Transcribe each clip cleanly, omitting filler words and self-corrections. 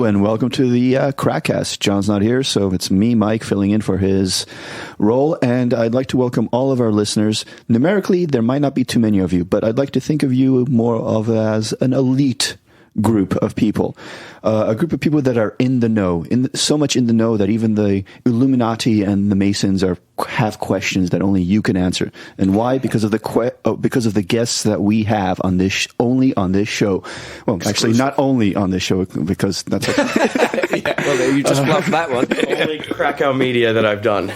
and welcome to the KrakCast. John's not here, so it's me, Mike, filling in for his role, and I'd like to welcome all of our listeners. Numerically, there might not be too many of you, but I'd like to think of you more of as an elite group of people, a group of people that are in the know, so much in the know that even the Illuminati and the Masons have questions that only you can answer. And why? Because of the guests that we have on this only on this show. Well, actually, not only on this show, because that's well, you just bluffed that one. Only Krakow media that I've done.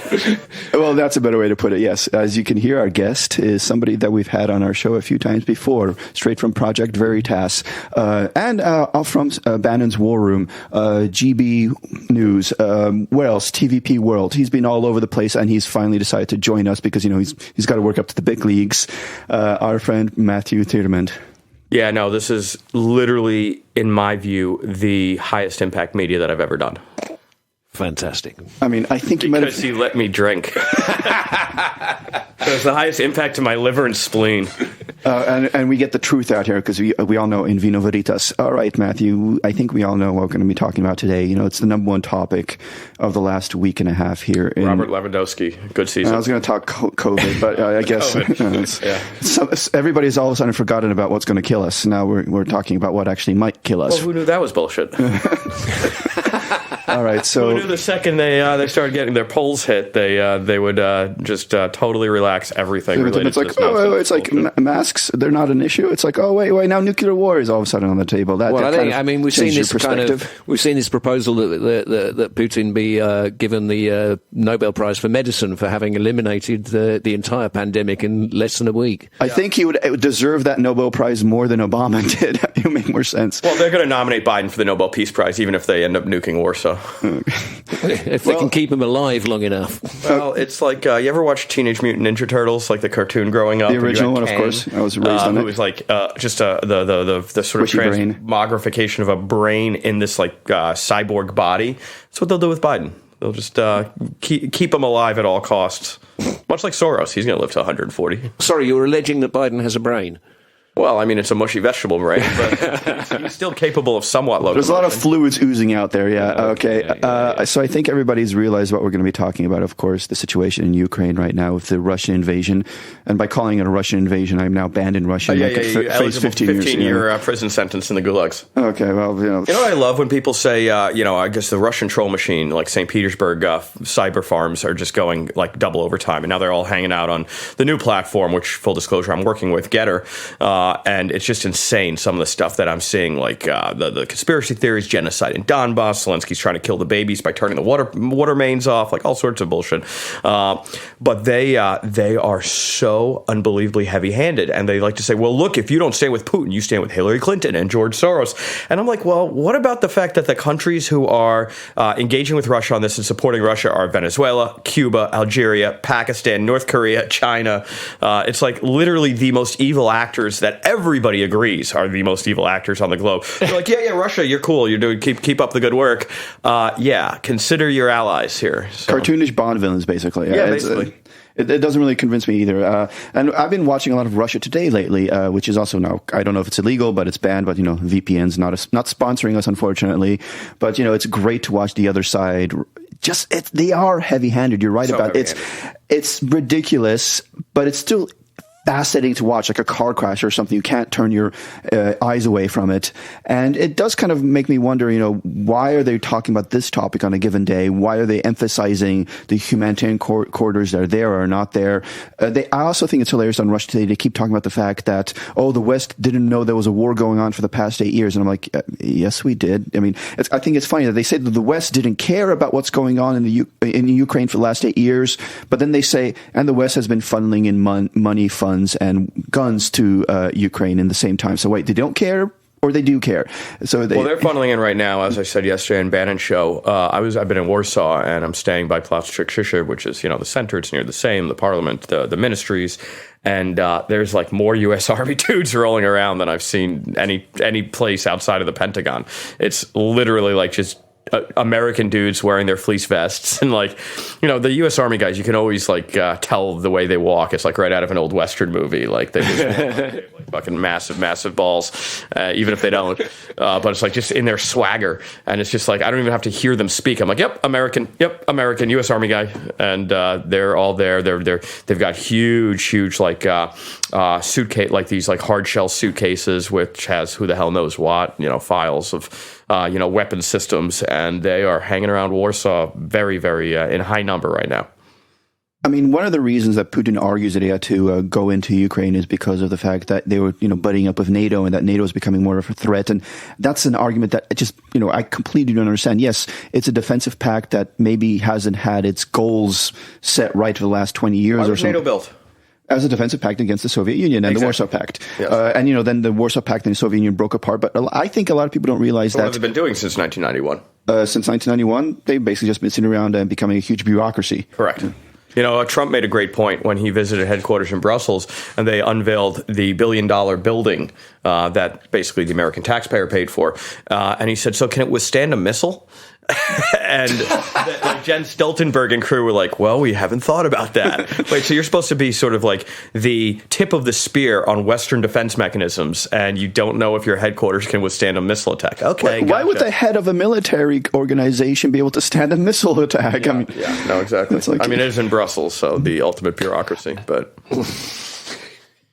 Well, that's a better way to put it. Yes, as you can hear, our guest is somebody that we've had on our show a few times before, straight from Project Veritas, and from Bannon's War Room, GB News, where else? TVP World. He's been all over the place, and he's finally decided to join us because he's got to work up to the big leagues. Our friend Matthew Tyrmand. Yeah, no, this is literally, in my view, the highest impact media that I've ever done. Fantastic. I mean, I think because he let me drink. It was the highest impact to my liver and spleen. And we get the truth out here because we all know in vino veritas. All right, Matthew, I think we all know what we're going to be talking about today. It's the number one topic of the last week and a half here. Robert Lewandowski, good season. I was going to talk COVID, but I guess everybody's all of a sudden forgotten about what's going to kill us. Now we're talking about what actually might kill us. Well, who knew that was bullshit? All right, so who knew the second they started getting their polls hit, they would just totally relax everything related it's like, to this it's like masks, they're not an issue. It's like, oh wait, now nuclear war is all of a sudden on the table. We've seen this proposal that Putin be given the Nobel Prize for Medicine for having eliminated the entire pandemic in less than a week. I think he would deserve that Nobel Prize more than Obama did. It would make more sense. Well, they're going to nominate Biden for the Nobel Peace Prize, even if they end up nuking Warsaw. If they can keep him alive long enough. Well, it's like, you ever watch Teenage Mutant Ninja Turtles, like the cartoon growing up? The original one, of course. I was raised on it. Who was like just the sort of transmogrification of a brain in this like cyborg body. That's what they'll do with Biden. They'll just keep him alive at all costs. Much like Soros. He's going to live to 140. Sorry, you were alleging that Biden has a brain. Well, I mean, it's a mushy vegetable brain, but he's still capable of somewhat locomotion. There's a lot of fluids oozing out there, yeah. Okay. So I think everybody's realized what we're going to be talking about, of course, the situation in Ukraine right now with the Russian invasion. And by calling it a Russian invasion, I'm now banned in Russia. Face 15 year prison sentence in the gulags. Okay, well, You know what I love when people say, I guess the Russian troll machine, like St. Petersburg cyber farms are just going like double overtime. And now they're all hanging out on the new platform, which, full disclosure, I'm working with, Getter. And it's just insane, some of the stuff that I'm seeing, like the conspiracy theories, genocide in Donbass, Zelensky's trying to kill the babies by turning the water mains off, like all sorts of bullshit. But they are so unbelievably heavy-handed, and they like to say, well, look, if you don't stand with Putin, you stand with Hillary Clinton and George Soros. And I'm like, well, what about the fact that the countries who are engaging with Russia on this and supporting Russia are Venezuela, Cuba, Algeria, Pakistan, North Korea, China? It's like literally the most evil actors that everybody agrees are the most evil actors on the globe. They're like, yeah, Russia, you're cool. You're doing keep up the good work. Consider your allies here. So. Cartoonish Bond villains, basically. Yeah, basically. It doesn't really convince me either. And I've been watching a lot of Russia Today lately, which is also now, I don't know if it's illegal, but it's banned. But, VPN's not sponsoring us, unfortunately. But, it's great to watch the other side. They are heavy-handed. You're right about it. It's ridiculous, but it's still fascinating to watch, like a car crash or something. You can't turn your eyes away from it. And it does kind of make me wonder, why are they talking about this topic on a given day? Why are they emphasizing the humanitarian corridors that are there or are not there? I also think it's hilarious on Russia Today. They keep talking about the fact that, the West didn't know there was a war going on for the past 8 years. And I'm like, yes, we did. I mean, I think it's funny that they say that the West didn't care about what's going on in Ukraine for the last 8 years. But then they say, and the West has been funneling in money, funds, and guns to Ukraine in the same time. So wait, they don't care or they do care? So they're funneling in right now, as I said yesterday in Bannon's show. I've been in Warsaw, and I'm staying by Plac Krzyż, which is the center. It's near the Sejm, the Parliament, the ministries, and there's like more U.S. Army dudes rolling around than I've seen any place outside of the Pentagon. It's literally like just American dudes wearing their fleece vests, and like, the U.S. Army guys, you can always like tell the way they walk. It's like right out of an old Western movie. Like they just walk like fucking massive balls, even if they don't. But it's like just in their swagger, and it's just like I don't even have to hear them speak. I'm like, yep, American, U.S. Army guy, and they're all there. They've got huge like suitcase, like these like hard shell suitcases, which has who the hell knows what, files of weapon systems, and they are hanging around Warsaw very, very in high number right now. I mean, one of the reasons that Putin argues that he had to go into Ukraine is because of the fact that they were, butting up with NATO, and that NATO is becoming more of a threat. And that's an argument that just, I completely don't understand. Yes, it's a defensive pact that maybe hasn't had its goals set right for the last 20 years or so. Why was NATO built? As a defensive pact against the Soviet Union and the Warsaw Pact. Yes. And, then the Warsaw Pact and the Soviet Union broke apart. But I think a lot of people don't realize that. What have they been doing since 1991? Since 1991, they've basically just been sitting around and becoming a huge bureaucracy. Correct. Trump made a great point when he visited headquarters in Brussels, and they unveiled the $1 billion building that basically the American taxpayer paid for. And he said, so can it withstand a missile? And Jens Stoltenberg and crew were like, well, we haven't thought about that. Wait, so you're supposed to be sort of like the tip of the spear on Western defense mechanisms, and you don't know if your headquarters can withstand a missile attack. Okay, Why would the head of a military organization be able to stand a missile attack? Yeah, no, exactly. It is in Brussels, so the ultimate bureaucracy, but...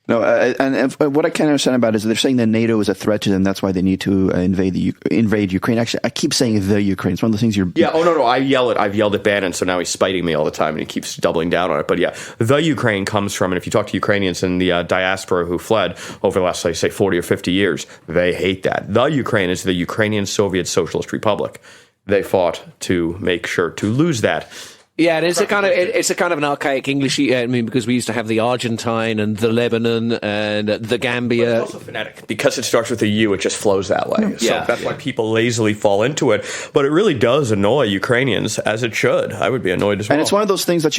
No, and what I can't understand about it is they're saying that NATO is a threat to them. That's why they need to invade Ukraine. Actually, I keep saying the Ukraine. It's one of the things you're... Yeah, no, I've yelled at Bannon, so now he's spiting me all the time, and he keeps doubling down on it. But yeah, the Ukraine comes from, and if you talk to Ukrainians in the diaspora who fled over the last, say, 40 or 50 years, they hate that. The Ukraine is the Ukrainian Soviet Socialist Republic. They fought to make sure to lose that. Yeah, and it's a kind of an archaic English. Because we used to have the Argentine and the Lebanon and the Gambia. But it's also phonetic because it starts with a U. It just flows that way. So that's why people lazily fall into it. But it really does annoy Ukrainians, as it should. I would be annoyed as well. And it's one of those things that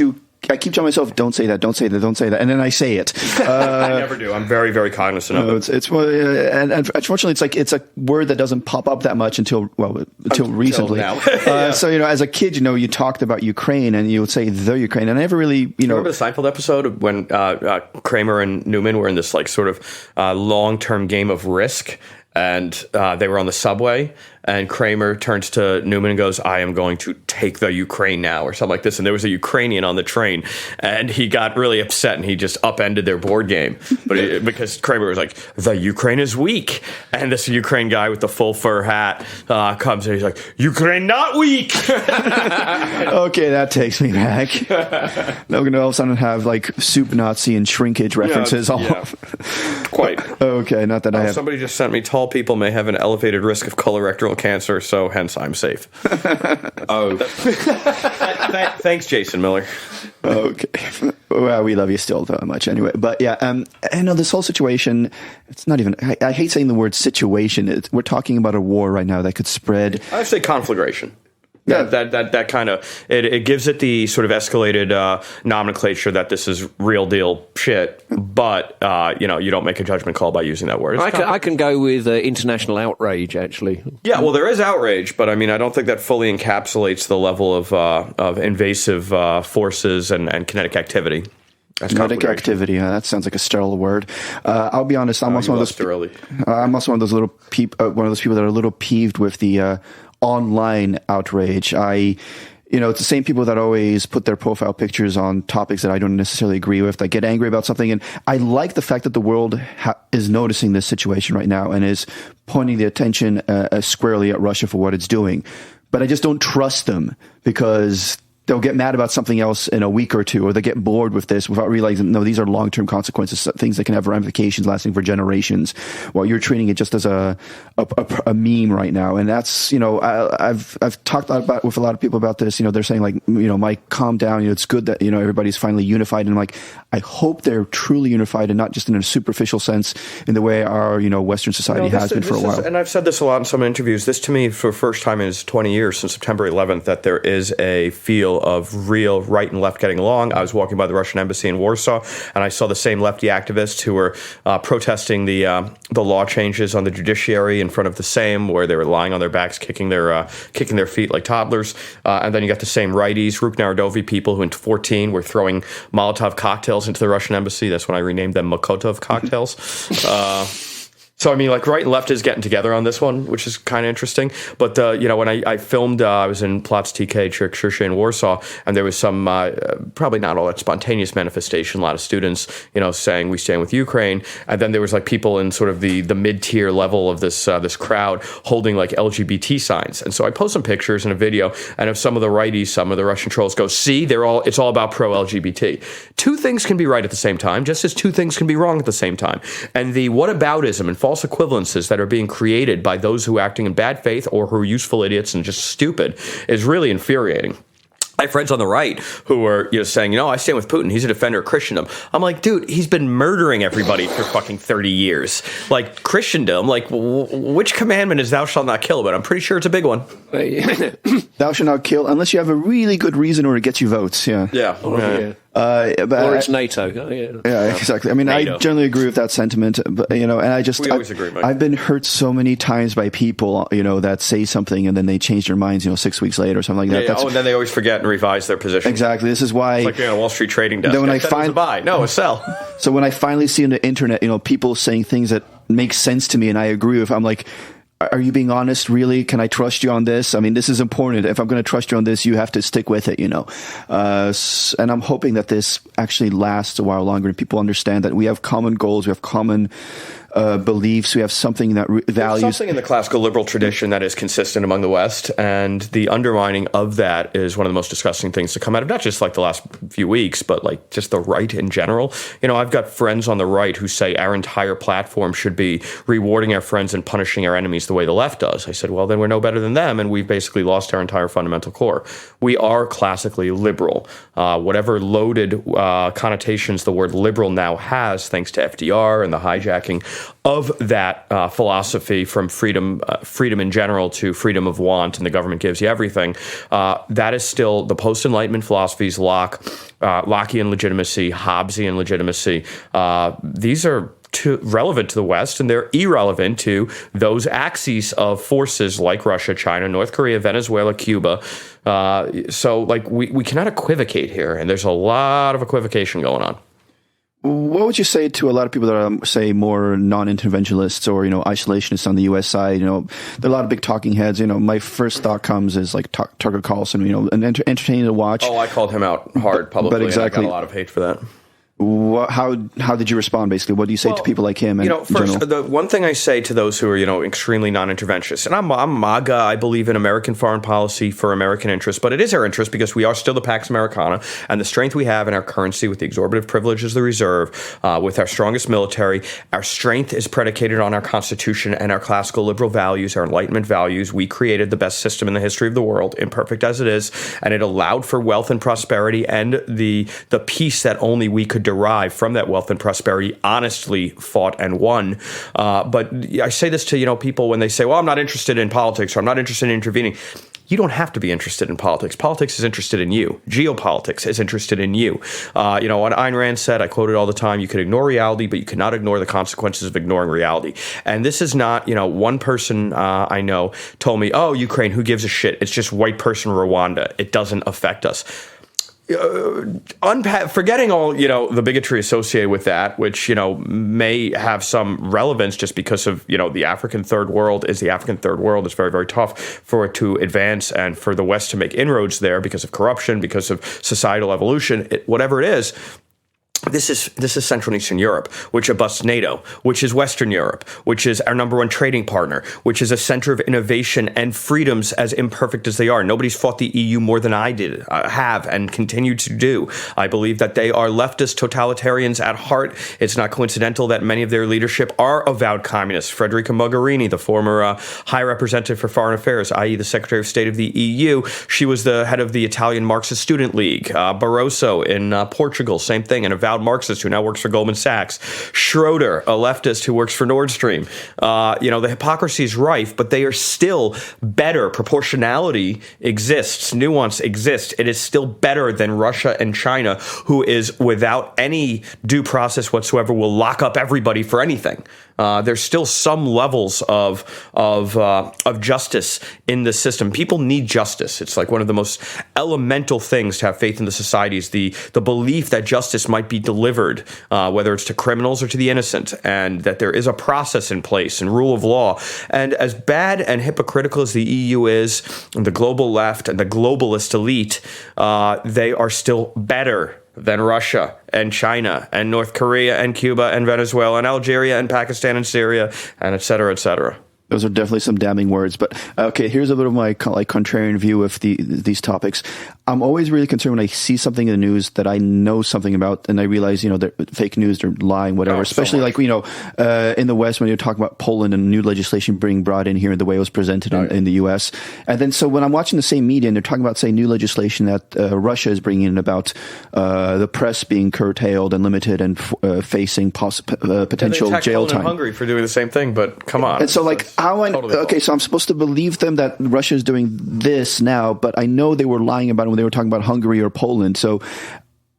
I keep telling myself, don't say that, don't say that, don't say that, and then I say it. I never do. I'm very, very cognizant of it. And unfortunately, it's a word that doesn't pop up that much until recently. Now. So as a kid, you talked about Ukraine, and you would say the Ukraine, and I never really, Remember the Seinfeld episode when Kramer and Newman were in this like sort of long-term game of Risk, and they were on the subway, and Kramer turns to Newman and goes, I am going to take the Ukraine now, or something like this. And there was a Ukrainian on the train, and he got really upset, and he just upended their board game. But because Kramer was like, the Ukraine is weak. And this Ukraine guy with the full fur hat comes in, he's like, Ukraine not weak. Okay, that takes me back. Now we're going to all of a sudden have like soup Nazi and shrinkage references. Quite. Okay, not that I have. Somebody just sent me, tall people may have an elevated risk of colorectal cancer, so hence I'm safe. Thanks, Jason Miller. Okay. Well, we love you still that much anyway. But yeah, I know this whole situation, it's not even, I hate saying the word situation. We're talking about a war right now that could spread. I say conflagration. Yeah, that kind of it gives it the sort of escalated nomenclature that this is real deal shit, but you don't make a judgment call by using that word. I can go with international outrage, actually. Yeah, well, there is outrage, but I don't think that fully encapsulates the level of invasive forces and kinetic activity. Kinetic activity. That sounds like a sterile word. I'll be honest. I'm also one of those little people that are a little peeved with the online outrage. It's the same people that always put their profile pictures on topics that I don't necessarily agree with, that get angry about something. And I like the fact that the world is noticing this situation right now and is pointing the attention squarely at Russia for what it's doing. But I just don't trust them, because they'll get mad about something else in a week or two, or they get bored with this without realizing, no, these are long-term consequences, things that can have ramifications lasting for generations, while you're treating it just as a meme right now. And that's, I've talked with a lot of people about this. They're saying like, Mike, calm down. It's good that, everybody's finally unified. And I'm like, I hope they're truly unified and not just in a superficial sense in the way our, Western society has been for a while. And I've said this a lot in some interviews. This to me, for the first time in 20 years, since September 11th, that there is a feel of real right and left getting along. I was walking by the Russian embassy in Warsaw, and I saw the same lefty activists who were protesting the law changes on the judiciary in front of the Sejm, where they were lying on their backs, kicking their feet like toddlers. And then you got the same righties, Ruknarodovi people who in 2014 were throwing Molotov cocktails into the Russian embassy. That's when I renamed them Mokotov cocktails. So, I mean, like, right and left is getting together on this one, which is kind of interesting. But, when I filmed, I was in Platz TK Church in Warsaw, and there was some probably not all that spontaneous manifestation, a lot of students, saying we stand with Ukraine. And then there was, like, people in sort of the mid-tier level of this crowd holding, like, LGBT signs. And so I post some pictures and a video, and if some of the righties, some of the Russian trolls go, see, it's all about pro-LGBT. Two things can be right at the same time, just as two things can be wrong at the same time. And the whataboutism and false equivalences that are being created by those who are acting in bad faith or who are useful idiots and just stupid is really infuriating. I have friends on the right who are saying, I stand with Putin. He's a defender of Christendom. I'm like, dude, he's been murdering everybody for fucking 30 years. Like, Christendom, like, which commandment is thou shalt not kill? But I'm pretty sure it's a big one. Thou shalt not kill unless you have a really good reason or it gets you votes. Yeah. Yeah. Or it's NATO. Yeah, exactly. I mean, NATO. I generally agree with that sentiment, but and we always agree, Mike. I've been hurt so many times by people, that say something and then they change their minds, 6 weeks later or something like that. Yeah. And then they always forget and revise their position. Exactly. This is why it's like on Wall Street trading desk. When I find a buy, no, a sell. So when I finally see on the internet, people saying things that make sense to me and I agree with, I'm like, are you being honest? Really? Can I trust you on this? I mean, this is important. If I'm going to trust you on this, you have to stick with it, And I'm hoping that this actually lasts a while longer and people understand that we have common goals, we have common beliefs, we have something that values. There's something in the classical liberal tradition that is consistent among the West, and the undermining of that is one of the most disgusting things to come out of not just like the last few weeks, but like just the right in general. I've got friends on the right who say our entire platform should be rewarding our friends and punishing our enemies the way the left does. I said, well, then we're no better than them, and we've basically lost our entire fundamental core. We are classically liberal. Whatever loaded connotations the word liberal now has, thanks to FDR and the hijacking of that philosophy from freedom in general to freedom of want, and the government gives you everything, that is still the post-Enlightenment philosophies, Lockean legitimacy, Hobbesian legitimacy. These are relevant to the West, and they're irrelevant to those axes of forces like Russia, China, North Korea, Venezuela, Cuba. So, like, we cannot equivocate here, and there's a lot of equivocation going on. What would you say to a lot of people that are, say, more non-interventionists or, isolationists on the U.S. side? There are a lot of big talking heads. My first thought comes is like Tucker Carlson, and entertaining to watch. Oh, I called him out hard publicly. But exactly. And I got a lot of hate for that. How did you respond, basically? What do you say to people like him? And first, the one thing I say to those who are, extremely non-interventionist, and I'm MAGA, I believe in American foreign policy for American interests, but it is our interest because we are still the Pax Americana, and the strength we have in our currency with the exorbitant privileges of the reserve, with our strongest military, our strength is predicated on our Constitution and our classical liberal values, our Enlightenment values. We created the best system in the history of the world, imperfect as it is, and it allowed for wealth and prosperity and the peace that only we could derive from that wealth and prosperity, honestly fought and won. But I say this to, people when they say, well, I'm not interested in politics or I'm not interested in intervening. You don't have to be interested in politics. Politics is interested in you. Geopolitics is interested in you. What Ayn Rand said, I quote it all the time, you can ignore reality, but you cannot ignore the consequences of ignoring reality. And this is not, one person I know told me, oh, Ukraine, who gives a shit? It's just white person Rwanda. It doesn't affect us. Forgetting all, the bigotry associated with that, which, may have some relevance just because of, the African third world is the African third world. It's very, very tough for it to advance and for the West to make inroads there because of corruption, because of societal evolution, whatever it is. This is Central and Eastern Europe, which abuts NATO, which is Western Europe, which is our number one trading partner, which is a center of innovation and freedoms as imperfect as they are. Nobody's fought the EU more than I have and continue to do. I believe that they are leftist totalitarians at heart. It's not coincidental that many of their leadership are avowed communists. Federica Mogherini, the former High Representative for Foreign Affairs, i.e. the Secretary of State of the EU, she was the head of the Italian Marxist Student League. Barroso in Portugal, same thing, an avowed avowed Marxist who now works for Goldman Sachs. Schroeder, a leftist who works for Nord Stream. The hypocrisy is rife, but they are still better. Proportionality exists. Nuance exists. It is still better than Russia and China, who is without any due process whatsoever will lock up everybody for anything. There's still some levels of justice in the system. People need justice. It's like one of the most elemental things to have faith in the society is the belief that justice might be delivered, whether it's to criminals or to the innocent, and that there is a process in place and rule of law. And as bad and hypocritical as the EU is, and the global left and the globalist elite, they are still better than Russia and China and North Korea and Cuba and Venezuela and Algeria and Pakistan and Syria and et cetera, et cetera. Those are definitely some damning words. But okay, here's a bit of my contrarian view of these topics. I'm always really concerned when I see something in the news that I know something about, and I realize, they're fake news, they're lying, whatever. Especially in the West, when you're talking about Poland and new legislation being brought in here, the way it was presented in the U.S. And then so when I'm watching the same media and they're talking about, say, new legislation that Russia is bringing in about the press being curtailed and limited and facing potential jail time. Hungary for doing the same thing, but come on. And so so I'm supposed to believe them that Russia is doing this now, but I know they were lying about it when they were talking about Hungary or Poland. So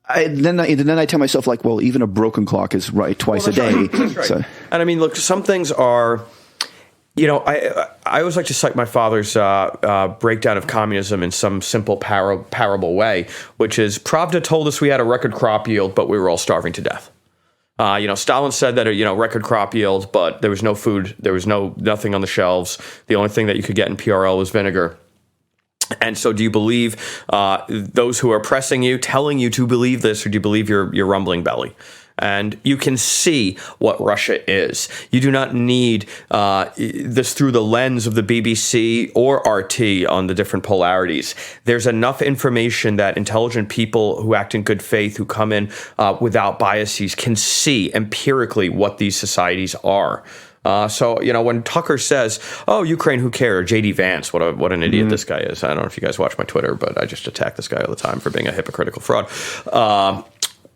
then I tell myself, even a broken clock is right twice a day. That's right. So. And I mean, look, some things are, I always like to cite my father's breakdown of communism in some simple parable way, which is Pravda told us we had a record crop yield, but we were all starving to death. Stalin said that, record crop yield, but there was no food. There was nothing on the shelves. The only thing that you could get in PRL was vinegar. And so do you believe those who are pressing you, telling you to believe this, or do you believe your rumbling belly? And you can see what Russia is. You do not need this through the lens of the BBC or RT on the different polarities. There's enough information that intelligent people who act in good faith, who come in without biases, can see empirically what these societies are. So when Tucker says, "Oh, Ukraine, who cares?" J.D. Vance, what an idiot this guy is. I don't know if you guys watch my Twitter, but I just attack this guy all the time for being a hypocritical fraud.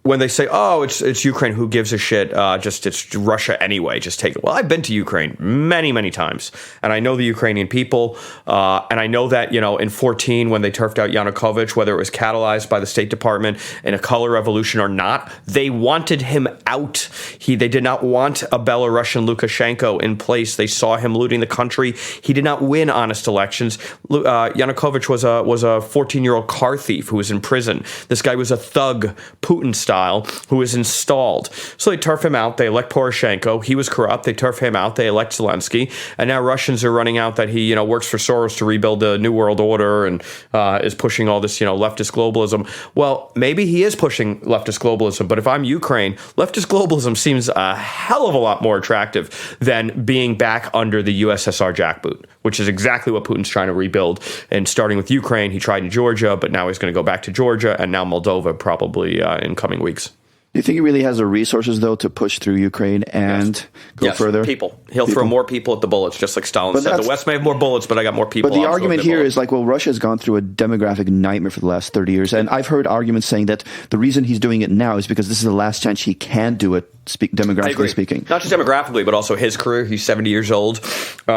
When they say, "Oh, it's Ukraine, who gives a shit? It's Russia anyway. Just take it." Well, I've been to Ukraine many, many times, and I know the Ukrainian people, and I know that in 2014 when they turfed out Yanukovych, whether it was catalyzed by the State Department in a color revolution or not, they wanted him out. They did not want a Belarusian Lukashenko in place. They saw him looting the country. He did not win honest elections. Yanukovych was a 14-year-old car thief who was in prison. This guy was a thug, Putin style, who was installed. So they turf him out. They elect Poroshenko. He was corrupt. They turf him out. They elect Zelensky. And now Russians are running out that he, works for Soros to rebuild the New World Order and is pushing all this, leftist globalism. Well, maybe he is pushing leftist globalism, but if I'm Ukraine, leftist globalism seems a hell of a lot more attractive than being back under the USSR jackboot, which is exactly what Putin's trying to rebuild. And starting with Ukraine, he tried in Georgia, but now he's going to go back to Georgia, and now Moldova probably in coming weeks. Do you think he really has the resources, though, to push through Ukraine and go further? People. He'll throw more people at the bullets, just like Stalin said. The West may have more bullets, but I got more people. But the argument here is Russia has gone through a demographic nightmare for the last 30 years. And I've heard arguments saying that the reason he's doing it now is because this is the last chance he can do it, demographically speaking. Not just demographically, but also his career. He's 70 years old.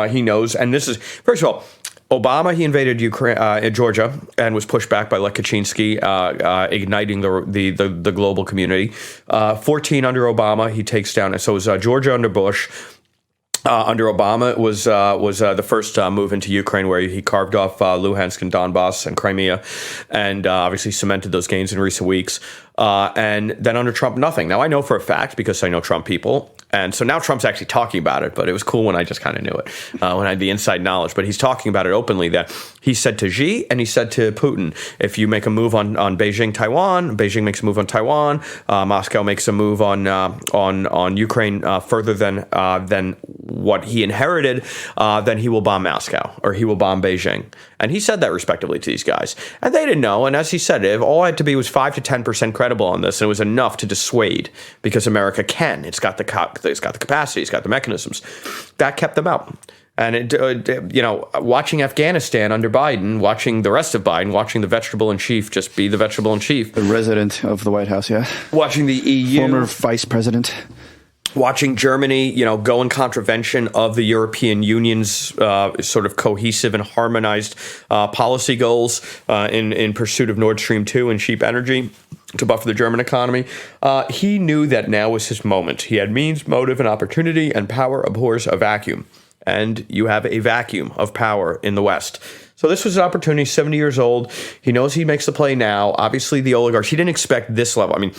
He knows. And this is, first of all, Obama, he invaded Georgia and was pushed back by Lech Kaczynski, igniting the global community. 14 under Obama, he takes down. So it was Georgia under Bush. Under Obama was the first move into Ukraine, where he carved off Luhansk and Donbass and Crimea, and obviously cemented those gains in recent weeks. And then under Trump, nothing. Now, I know for a fact, because I know Trump people, and so now Trump's actually talking about it, but it was cool when I just kind of knew it, when I had the inside knowledge. But he's talking about it openly, that he said to Xi and he said to Putin, if you make a move on Beijing, Taiwan, Beijing makes a move on Taiwan, Moscow makes a move on Ukraine further than what he inherited, then he will bomb Moscow, or he will bomb Beijing. And he said that respectively to these guys. And they didn't know. And as he said, all I had to be was 5 to 10% credible on this, and it was enough to dissuade, because America can. It's got the capacity. It's got the mechanisms. That kept them out. And, watching Afghanistan under Biden, watching the rest of Biden, watching the vegetable in chief just be the vegetable in chief. The resident of the White House, yeah. Watching the EU. Former vice president. Watching Germany, go in contravention of the European Union's sort of cohesive and harmonized policy goals in pursuit of Nord Stream 2 and cheap energy to buffer the German economy. He knew that now was his moment. He had means, motive, and opportunity, and power abhors a vacuum. And you have a vacuum of power in the West. So this was an opportunity, 70 years old. He knows he makes the play now. Obviously, the oligarchs, he didn't expect this level. I mean,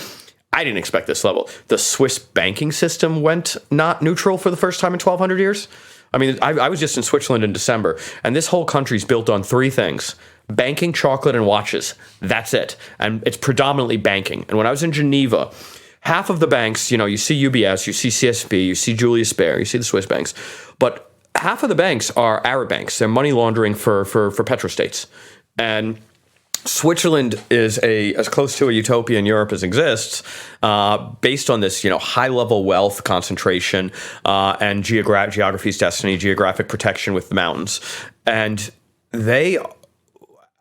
I didn't expect this level. The Swiss banking system went not neutral for the first time in 1,200 years. I mean, I was just in Switzerland in December, and this whole country's built on three things: banking, chocolate, and watches. That's it. And it's predominantly banking. And when I was in Geneva, half of the banks, you see UBS, you see CSB, you see Julius Baer, you see the Swiss banks, but half of the banks are Arab banks. They're money laundering for petrostates. And Switzerland is as close to a utopia in Europe as exists, based on this, high-level wealth concentration and geography's destiny, geographic protection with the mountains. And they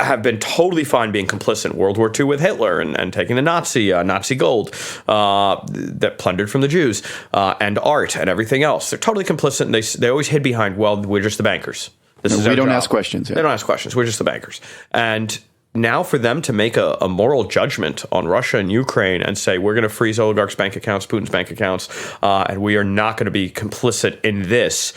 have been totally fine being complicit in World War II with Hitler and taking the Nazi gold that plundered from the Jews and art and everything else. They're totally complicit, and they always hid behind, we're just the bankers. We don't ask questions. Yeah. They don't ask questions. We're just the bankers. And now for them to make a moral judgment on Russia and Ukraine and say, we're going to freeze oligarchs' bank accounts, Putin's bank accounts, and we are not going to be complicit in this,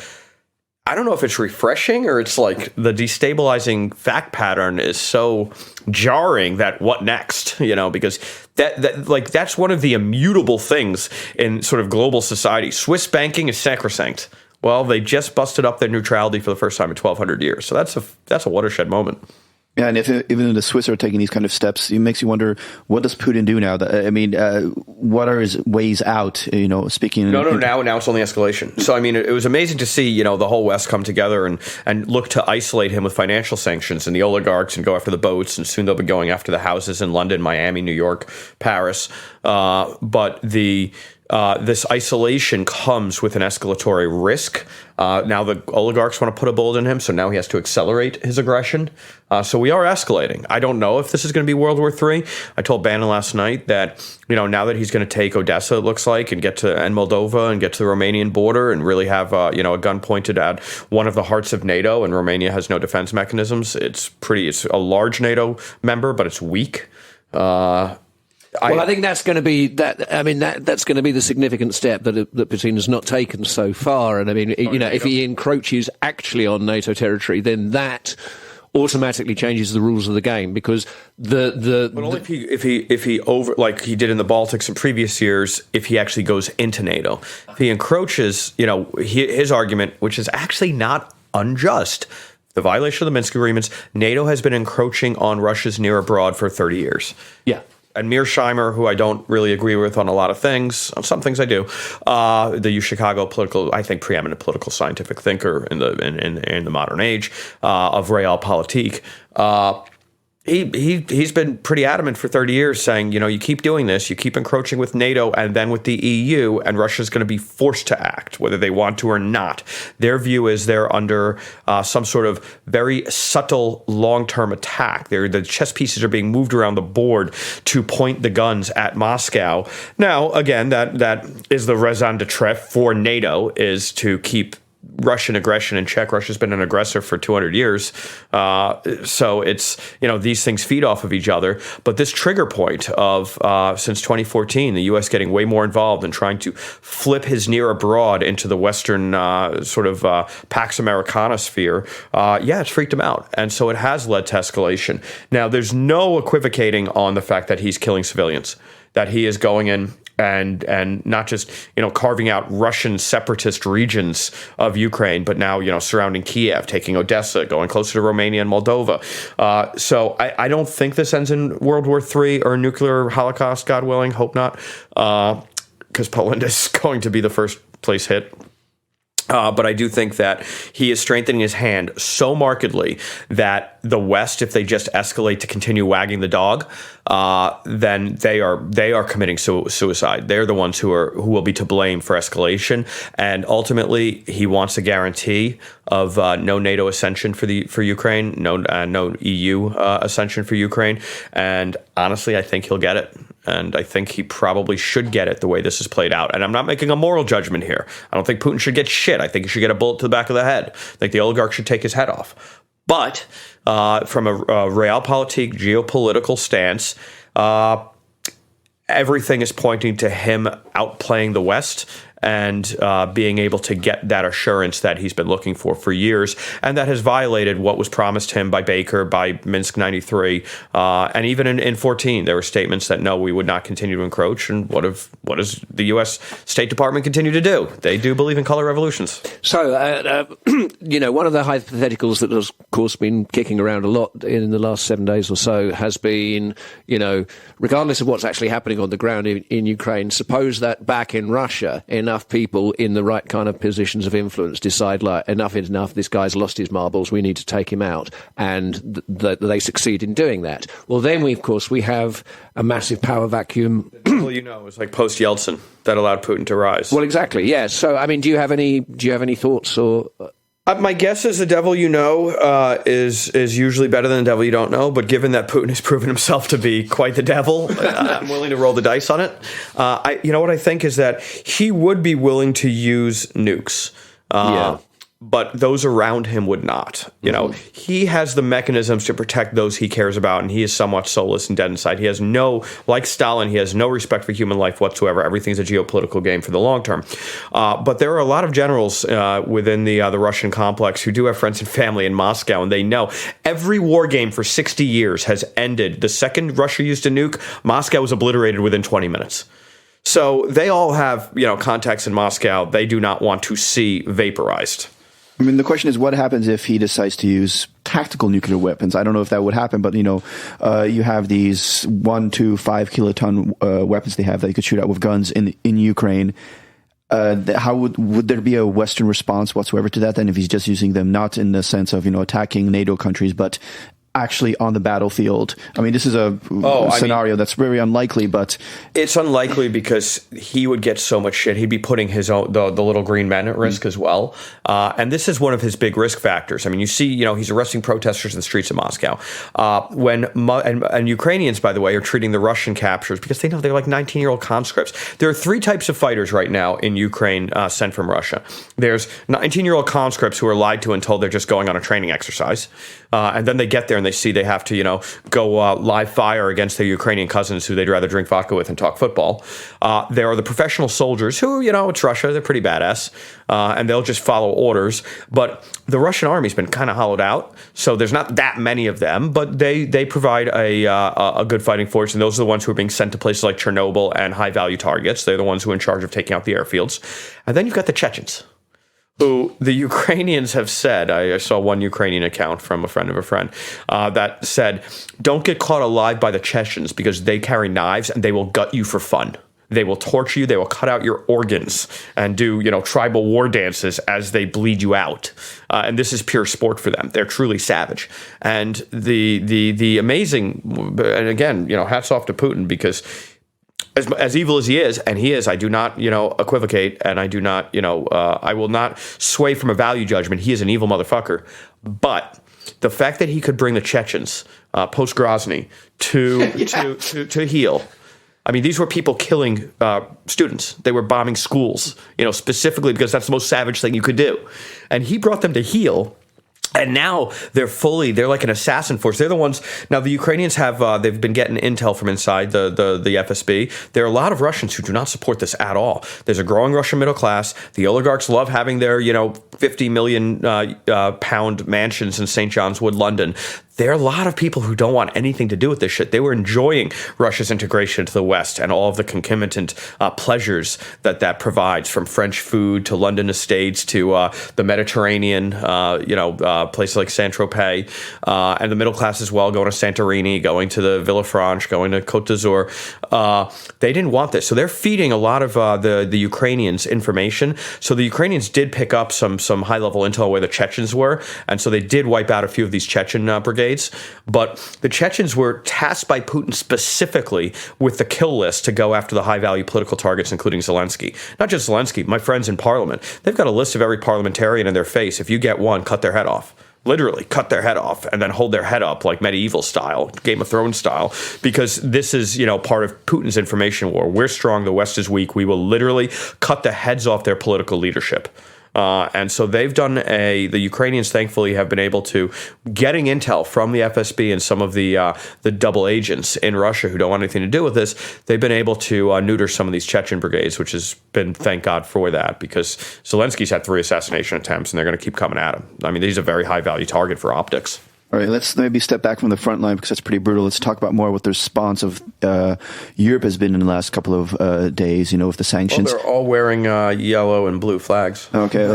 I don't know if it's refreshing or it's like the destabilizing fact pattern is so jarring that what next, because that's one of the immutable things in sort of global society. Swiss banking is sacrosanct. Well, they just busted up their neutrality for the first time in 1,200 years. So that's a watershed moment. Yeah, and even the Swiss are taking these kind of steps, it makes you wonder, what does Putin do now? What are his ways out? Speaking. Now it's only escalation. So it was amazing to see the whole West come together and look to isolate him with financial sanctions and the oligarchs and go after the boats, and soon they'll be going after the houses in London, Miami, New York, Paris. But this isolation comes with an escalatory risk. Now the oligarchs want to put a bullet in him, so now he has to accelerate his aggression. So we are escalating. I don't know if this is going to be World War III. I told Bannon last night that, now that he's going to take Odessa, it looks like, and Moldova and get to the Romanian border and really have, a gun pointed at one of the hearts of NATO, and Romania has no defense mechanisms. It's a large NATO member, but it's weak. I think that's going to be that's going to be the significant step that Putin has not taken so far. And if he encroaches actually on NATO territory, then that automatically changes the rules of the game, because but only if he over, like he did in the Baltics in previous years, if he actually goes into NATO. If he encroaches, his argument, which is actually not unjust, the violation of the Minsk agreements, NATO has been encroaching on Russia's near abroad for 30 years. Yeah. And Mearsheimer, who I don't really agree with on a lot of things, on some things I do, the Chicago preeminent political scientific thinker in the modern age of realpolitik, he's been pretty adamant for 30 years, saying, you keep doing this, you keep encroaching with NATO and then with the EU, and Russia's going to be forced to act, whether they want to or not. Their view is they're under some sort of very subtle long-term attack. The chess pieces are being moved around the board to point the guns at Moscow. Now, again, that is the raison d'etre for NATO, is to keep Russian aggression in check. Russia's been an aggressor for 200 years. So it's, these things feed off of each other. But this trigger point of, since 2014, the U.S. getting way more involved in trying to flip his near abroad into the Western Pax Americana sphere, it's freaked him out. And so it has led to escalation. Now, there's no equivocating on the fact that he's killing civilians, that he is going in and not just, carving out Russian separatist regions of Ukraine, but now, surrounding Kiev, taking Odessa, going closer to Romania and Moldova. So I don't think this ends in World War III or a nuclear holocaust, God willing, hope not, because Poland is going to be the first place hit. But I do think that he is strengthening his hand so markedly that the West, if they just escalate to continue wagging the dog, then they are committing suicide. They're the ones who will be to blame for escalation. And ultimately, he wants a guarantee of no NATO ascension for Ukraine, no EU ascension for Ukraine. And honestly, I think he'll get it. And I think he probably should get it the way this is played out. And I'm not making a moral judgment here. I don't think Putin should get shit. I think he should get a bullet to the back of the head. I think the oligarch should take his head off. But from a realpolitik, geopolitical stance, everything is pointing to him outplaying the West and being able to get that assurance that he's been looking for years, and that has violated what was promised him by Baker, by Minsk 93, and even in 14, there were statements that no, we would not continue to encroach. And what does the U.S. State Department continue to do? They do believe in color revolutions. So, one of the hypotheticals that has, of course, been kicking around a lot in the last 7 days or so has been, regardless of what's actually happening on the ground in Ukraine, suppose that back in Russia, enough people in the right kind of positions of influence decide, like, enough is enough, this guy's lost his marbles, we need to take him out, and they succeed in doing that. Well, then we have a massive power vacuum. Well, it's like post Yeltsin that allowed Putin to rise. Well, exactly, yeah. So, I mean, do you have any thoughts or? My guess is the devil you know is usually better than the devil you don't know. But given that Putin has proven himself to be quite the devil, I'm willing to roll the dice on it. What I think is that he would be willing to use nukes. But those around him would not. He has the mechanisms to protect those he cares about, and he is somewhat soulless and dead inside. He has like Stalin, he has no respect for human life whatsoever. Everything's a geopolitical game for the long term. But there are a lot of generals within the Russian complex who do have friends and family in Moscow, and they know every war game for 60 years has ended. The second Russia used a nuke, Moscow was obliterated within 20 minutes. So they all have, contacts in Moscow they do not want to see vaporized. I mean, the question is, what happens if he decides to use tactical nuclear weapons? I don't know if that would happen, but, you have these 1 to 5 kiloton weapons they have that you could shoot out with guns in Ukraine. How would there be a Western response whatsoever to that then, if he's just using them not in the sense of, attacking NATO countries, but actually on the battlefield? I mean, this is a scenario that's very unlikely, but it's unlikely because he would get so much shit. He'd be putting his own the little green men at risk as well. And this is one of his big risk factors. I mean, you see, he's arresting protesters in the streets of Moscow. And Ukrainians, by the way, are treating the Russian captures because they know they're like 19-year-old conscripts. There are 3 types of fighters right now in Ukraine sent from Russia. There's 19-year-old conscripts who are lied to and told they're just going on a training exercise. And then they get there and they see they have to, go live fire against their Ukrainian cousins who they'd rather drink vodka with and talk football. There are the professional soldiers who, it's Russia, they're pretty badass, and they'll just follow orders. But the Russian army's been kind of hollowed out, so there's not that many of them, but they provide a good fighting force, and those are the ones who are being sent to places like Chernobyl and high-value targets. They're the ones who are in charge of taking out the airfields. And then you've got the Chechens, who the Ukrainians have said, I saw one Ukrainian account from a friend of a friend that said, don't get caught alive by the Chechens because they carry knives and they will gut you for fun. They will torture you. They will cut out your organs and do, tribal war dances as they bleed you out. And this is pure sport for them. They're truly savage. And the amazing, and again, hats off to Putin because as evil as he is, and he is, I do not, equivocate, and I do not, I will not sway from a value judgment. He is an evil motherfucker. But the fact that he could bring the Chechens post Grozny to heal. I mean, these were people killing students. They were bombing schools, specifically because that's the most savage thing you could do. And he brought them to heal. And now they're like an assassin force. They're the ones. Now the Ukrainians they've been getting intel from inside the FSB. There are a lot of Russians who do not support this at all. There's a growing Russian middle class. The oligarchs love having their, 50 million pound mansions in St. John's Wood, London. there are a lot of people who don't want anything to do with this shit. They were enjoying Russia's integration to the West and all of the concomitant pleasures that provides, from French food to London estates to the Mediterranean, places like Saint-Tropez, and the middle class as well, going to Santorini, going to the Villafranche, going to Côte d'Azur. They didn't want this. So they're feeding a lot of the Ukrainians information. So the Ukrainians did pick up some high-level intel where the Chechens were, and so they did wipe out a few of these Chechen brigades. But the Chechens were tasked by Putin specifically with the kill list to go after the high-value political targets, including Zelensky. Not just Zelensky, my friends in parliament. They've got a list of every parliamentarian in their face. If you get one, cut their head off. Literally cut their head off and then hold their head up like medieval style, Game of Thrones style, because this is, part of Putin's information war. We're strong, the West is weak. We will literally cut the heads off their political leadership. And so they've done the Ukrainians, thankfully, have been able to, getting intel from the FSB and some of the double agents in Russia who don't want anything to do with this, they've been able to neuter some of these Chechen brigades, which has been, thank God for that, because Zelensky's had 3 assassination attempts and they're going to keep coming at him. I mean, he's a very high-value target for optics. All right, let's maybe step back from the front line because that's pretty brutal. Let's talk about more what the response of Europe has been in the last couple of days, with the sanctions. Well, they're all wearing yellow and blue flags. Okay.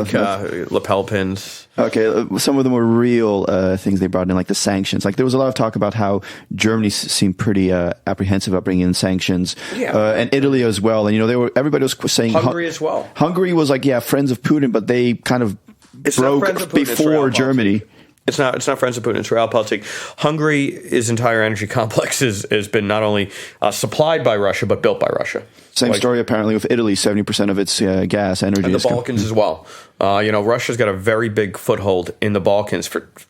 Lapel pins. Okay, some of them were real things they brought in, like the sanctions. Like there was a lot of talk about how Germany seemed pretty apprehensive about bringing in sanctions, and Italy as well. And everybody was saying Hungary as well. Hungary was like, friends of Putin, but they kind of broke before Germany. It's not friends of Putin. It's realpolitik. Hungary's entire energy complex has been not only supplied by Russia but built by Russia. Same story apparently with Italy. 70% of its gas energy and the Balkans as well. Russia's got a very big foothold in the Balkans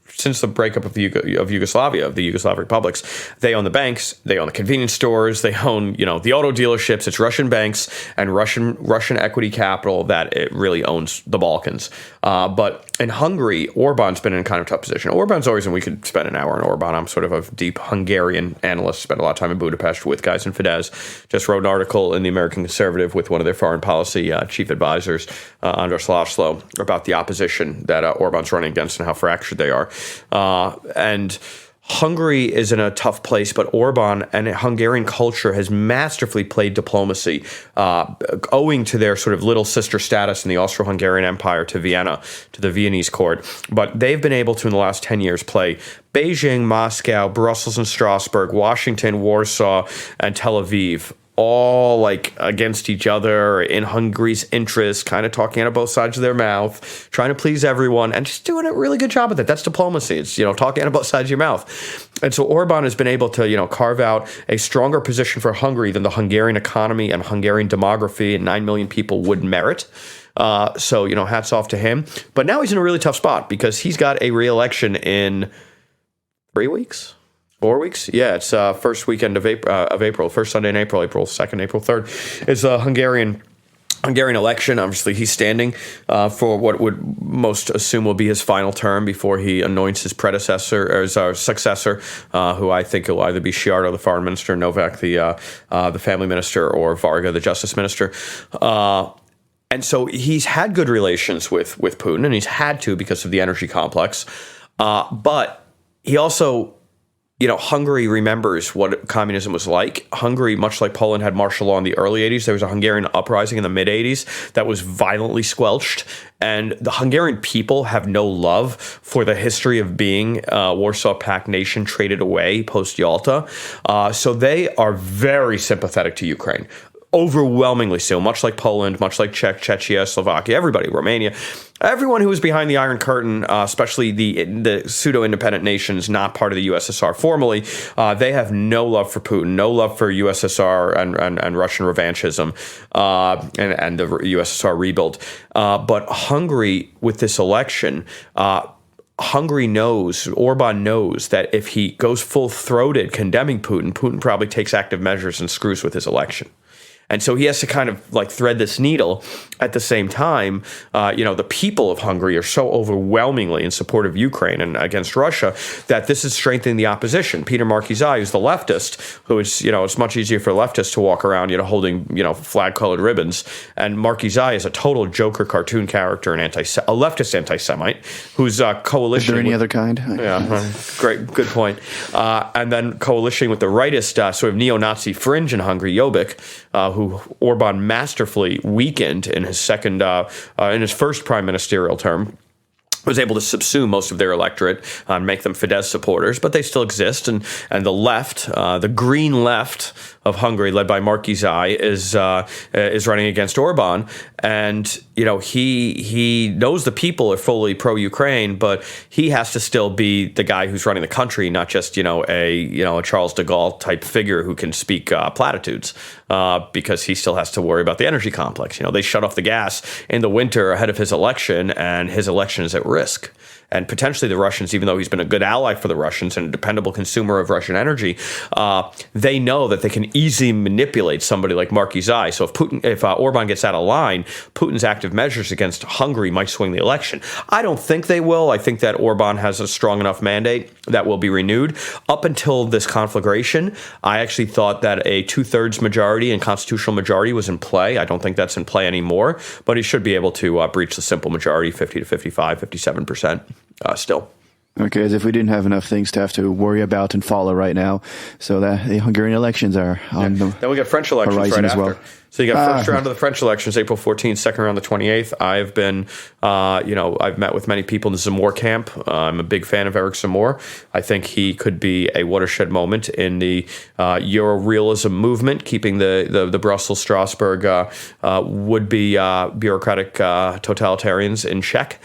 since the breakup of Yugoslavia, of the Yugoslav republics. They own the banks, they own the convenience stores, they own the auto dealerships. It's Russian banks and Russian equity capital that it really owns the Balkans. But in Hungary, Orban's been in a kind of tough position. Orban's always, and we could spend an hour on Orban. I'm sort of a deep Hungarian analyst. Spent a lot of time in Budapest with guys in Fidesz. Just wrote an article in the American Conservative with one of their foreign policy chief advisors, Andras Laszlo, about the opposition that Orban's running against and how fractured they are. And Hungary is in a tough place, but Orban and Hungarian culture has masterfully played diplomacy, owing to their sort of little sister status in the Austro-Hungarian Empire to Vienna, to the Viennese court. But they've been able to, in the last 10 years, play Beijing, Moscow, Brussels and Strasbourg, Washington, Warsaw, and Tel Aviv, all like against each other in Hungary's interest, kind of talking out of both sides of their mouth, trying to please everyone, and just doing a really good job of it. That's diplomacy. It's, talking out of both sides of your mouth. And so Orban has been able to, carve out a stronger position for Hungary than the Hungarian economy and Hungarian demography and 9 million people would merit. So, hats off to him. But now he's in a really tough spot because he's got a re-election in 3 weeks. 4 weeks? Yeah, it's first weekend of April, first Sunday in April 2nd, April 3rd, is a Hungarian election. Obviously, he's standing for what would most assume will be his final term before he anoints his predecessor or his successor, who I think will either be Sciarto, the foreign minister, Novak, the family minister, or Varga, the justice minister. And so he's had good relations with Putin, and he's had to because of the energy complex. But he also, Hungary remembers what communism was like. Hungary, much like Poland, had martial law in the early 80s. There was a Hungarian uprising in the mid-80s that was violently squelched. And the Hungarian people have no love for the history of being a Warsaw Pact nation traded away post-Yalta. So they are very sympathetic to Ukraine. Overwhelmingly so, much like Poland, much like Czechia, Slovakia, everybody, Romania, everyone who was behind the Iron Curtain, especially the pseudo-independent nations not part of the USSR formally, they have no love for Putin, no love for USSR and Russian revanchism and the USSR rebuild. But Hungary, with this election, Orban knows that if he goes full-throated condemning Putin, Putin probably takes active measures and screws with his election. And so he has to kind of like thread this needle. At the same time, the people of Hungary are so overwhelmingly in support of Ukraine and against Russia that this is strengthening the opposition. Peter Markizai, who's the leftist, who is, it's much easier for leftists to walk around, holding, flag-colored ribbons. And Markizai is a total Joker cartoon character and a leftist anti-Semite who's coalition. Is there any other kind? Yeah, good point. And then coalition with the rightist sort of neo-Nazi fringe in Hungary, Jobbik, who Orban masterfully weakened in his first prime ministerial term. Was able to subsume most of their electorate and make them Fidesz supporters, but they still exist. And the left, the green left of Hungary, led by Markizai, is running against Orban. And he knows the people are fully pro-Ukraine, but he has to still be the guy who's running the country, not just a Charles de Gaulle type figure who can speak platitudes, because he still has to worry about the energy complex. They shut off the gas in the winter ahead of his election, and his election is at risk. And potentially the Russians, even though he's been a good ally for the Russians and a dependable consumer of Russian energy, they know that they can easily manipulate somebody like Markizai. So if Orban gets out of line, Putin's active measures against Hungary might swing the election. I don't think they will. I think that Orban has a strong enough mandate that will be renewed. Up until this conflagration, I actually thought that a 2/3 majority and constitutional majority was in play. I don't think that's in play anymore, but he should be able to breach the simple majority, 50 to 55, 57%. Still. Okay, as if we didn't have enough things to have to worry about and follow right now. So that the Hungarian elections are on the Then we got French elections right as after. well. So you got first round of the French elections, April 14th, second round the 28th. I've been, I've met with many people in the Zemmour camp. I'm a big fan of Eric Zemmour. I think he could be a watershed moment in the Euro-realism movement, keeping the Brussels, Strasbourg would-be bureaucratic totalitarians in check.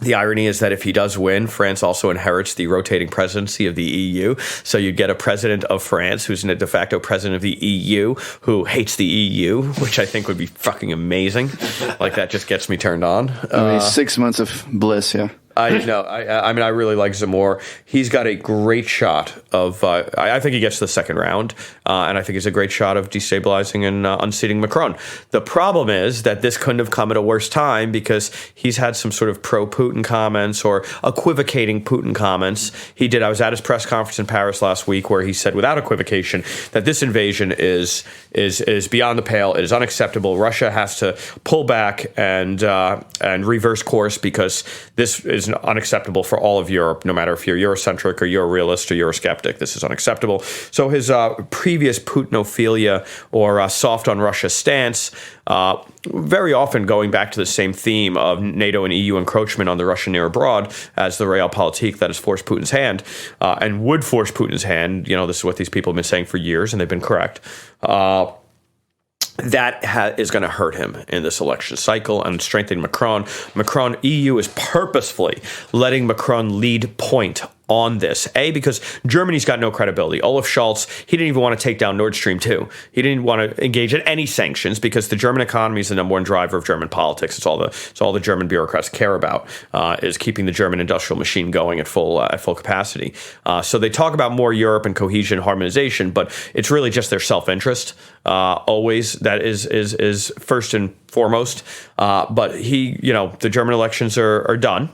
The irony is that if he does win, France also inherits the rotating presidency of the EU. So you'd get a president of France who's a de facto president of the EU who hates the EU, which I think would be fucking amazing. Like, that just gets me turned on. 6 months of bliss, yeah. I know. I mean, I really like Zemmour. He's got a great shot of. I think he gets to the second round, and I think he's a great shot of destabilizing and unseating Macron. The problem is that this couldn't have come at a worse time because he's had some sort of pro-Putin comments or equivocating Putin comments. He did. I was at his press conference in Paris last week where he said, without equivocation, that this invasion is beyond the pale. It is unacceptable. Russia has to pull back and reverse course because this is unacceptable for all of Europe, no matter if you're Eurocentric or Euro-realist or Eurosceptic. This is unacceptable. So his previous Putinophilia or soft on Russia stance, very often going back to the same theme of NATO and EU encroachment on the Russian near abroad as the realpolitik that has forced Putin's hand and would force Putin's hand. This is what these people have been saying for years, and they've been correct. That is going to hurt him in this election cycle and strengthen Macron. EU is purposefully letting Macron lead point on this. Because Germany's got no credibility. Olaf Scholz, he didn't even want to take down Nord Stream 2. He didn't want to engage in any sanctions because the German economy is the number one driver of German politics. It's all the German bureaucrats care about is keeping the German industrial machine going at full capacity. So they talk about more Europe and cohesion, harmonization, but it's really just their self-interest. Always that is first and foremost. But the German elections are done.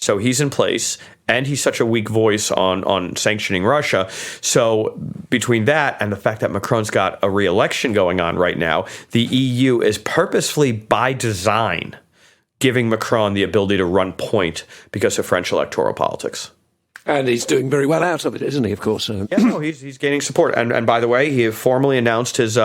So he's in place, and he's such a weak voice on sanctioning Russia. So between that and the fact that Macron's got a re-election going on right now, the EU is purposefully, by design, giving Macron the ability to run point because of French electoral politics. And he's doing very well out of it, isn't he, of course? He's gaining support. And by the way, he formally announced his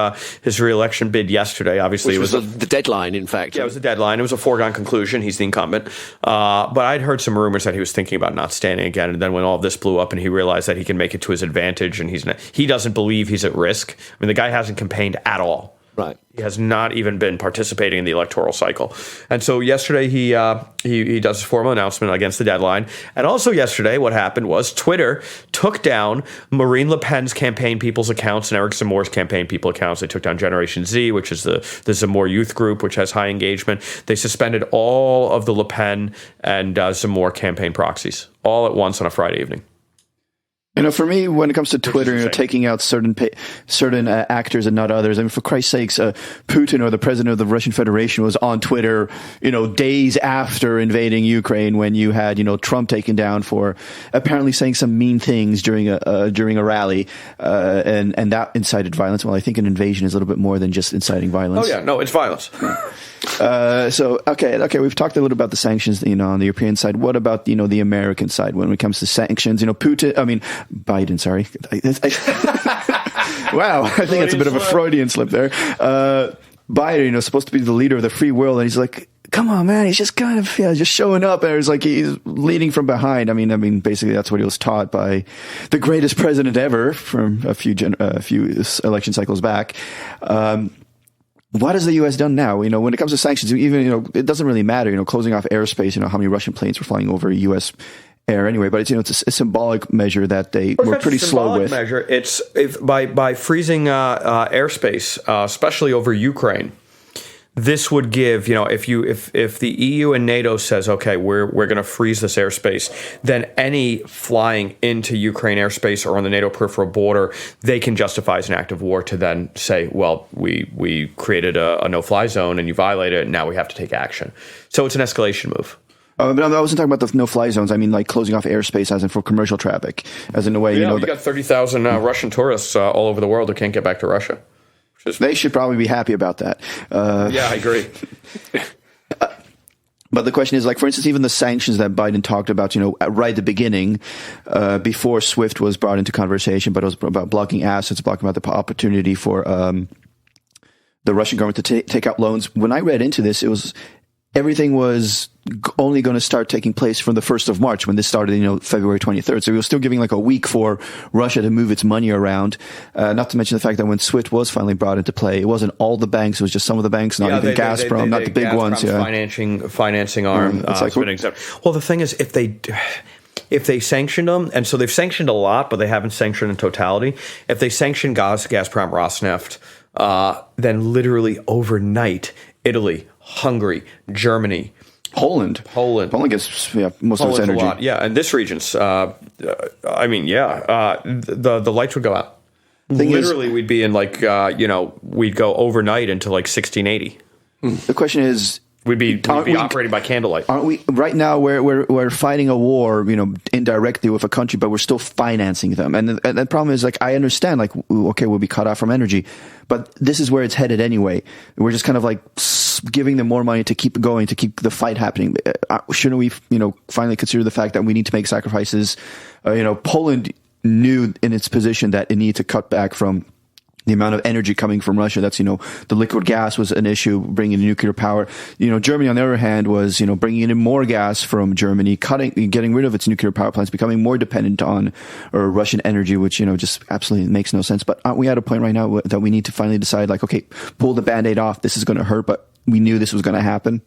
re-election bid yesterday. Obviously, Which was the deadline, in fact. Yeah, it was the deadline. It was a foregone conclusion. He's the incumbent. But I'd heard some rumors that he was thinking about not standing again. And then when all of this blew up and he realized that he can make it to his advantage and he doesn't believe he's at risk. I mean, the guy hasn't campaigned at all. Right. He has not even been participating in the electoral cycle. And so yesterday he does a formal announcement against the deadline. And also yesterday what happened was Twitter took down Marine Le Pen's campaign people's accounts and Eric Zemmour's campaign people accounts. They took down Generation Z, which is the Zemmour youth group, which has high engagement. They suspended all of the Le Pen and Zemmour campaign proxies all at once on a Friday evening. For me, when it comes to Twitter, taking out certain actors and not others. I mean, for Christ's sakes, Putin or the president of the Russian Federation was on Twitter, days after invading Ukraine, when you had, Trump taken down for apparently saying some mean things during a rally, and that incited violence. Well, I think an invasion is a little bit more than just inciting violence. Oh yeah, no, it's violence. Okay, we've talked a little about the sanctions, on the European side. What about, the American side when it comes to sanctions? Biden, sorry. Wow, I think it's a bit of a Freudian slip there. Biden, supposed to be the leader of the free world, and he's like, come on, man, he's just kind of just showing up, and it's like he's leading from behind. I mean, basically that's what he was taught by the greatest president ever from a few election cycles back. What has the U.S. done now? When it comes to sanctions, even, it doesn't really matter, closing off airspace, how many Russian planes were flying over U.S. air anyway, but it's a symbolic measure that they were pretty slow with. Measure. It's by freezing airspace, especially over Ukraine. This would give, if the EU and NATO says, okay, we're going to freeze this airspace, then any flying into Ukraine airspace or on the NATO peripheral border, they can justify as an act of war to then say, well, we created a no-fly zone and you violated it, and now we have to take action. So it's an escalation move. But I wasn't talking about the no-fly zones. I mean, like closing off airspace, as in for commercial traffic, as in a way. You got 30,000 Russian tourists all over the world who can't get back to Russia. They should probably be happy about that. Yeah, I agree. But the question is, like, for instance, even the sanctions that Biden talked about, right at the beginning, before SWIFT was brought into conversation, but it was about blocking assets, blocking about the opportunity for the Russian government to take out loans. When I read into this, everything was only going to start taking place from the 1st of March, when this started, February 23rd. So we were still giving like a week for Russia to move its money around. Not to mention the fact that when SWIFT was finally brought into play, it wasn't all the banks, it was just some of the banks, not even Gazprom, not the big Gazprom's ones. Yeah. Financing arm. Well, the thing is, if they sanctioned them, and so they've sanctioned a lot, but they haven't sanctioned in totality. If they sanction Gazprom, Rosneft, then literally overnight, Italy, Hungary, Germany, Poland gets most of its energy. A lot. Yeah, and this region's. The lights would go out. Literally, we'd be in we'd go overnight into like 1680. The question is, we'd be operating by candlelight. Aren't we right now? We're fighting a war, indirectly with a country, but we're still financing them. And the problem is, like, I understand, like, okay, we'll be cut off from energy, but this is where it's headed anyway. We're just kind of like giving them more money to keep going, to keep the fight happening. Shouldn't we, finally consider the fact that we need to make sacrifices? Poland knew in its position that it needed to cut back from the amount of energy coming from Russia. That's, the liquid gas was an issue, bringing in nuclear power. Germany, on the other hand, was, bringing in more gas from Germany, getting rid of its nuclear power plants, becoming more dependent on Russian energy, which, just absolutely makes no sense. But aren't we at a point right now that we need to finally decide, like, okay, pull the Band-Aid off. This is going to hurt, but we knew this was going to happen.